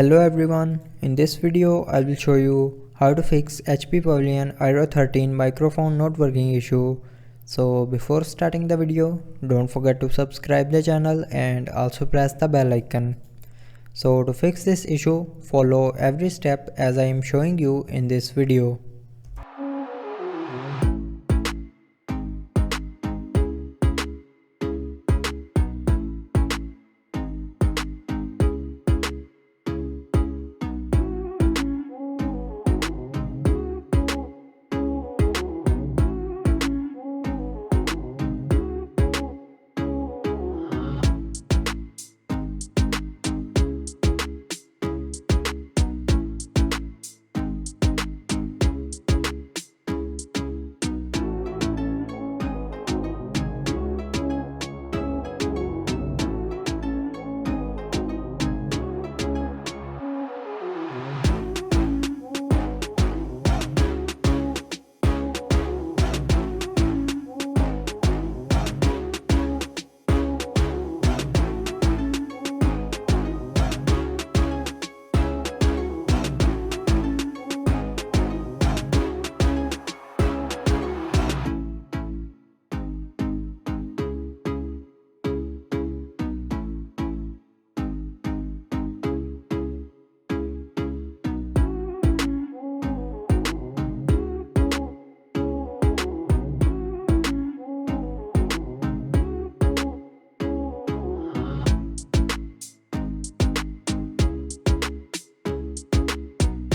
Hello everyone, in this video I will show you how to fix HP Pavilion Aero 13 microphone not working issue. So before starting the video, don't forget to subscribe the channel and also press the bell icon. So to fix this issue, follow every step as I am showing you in this video.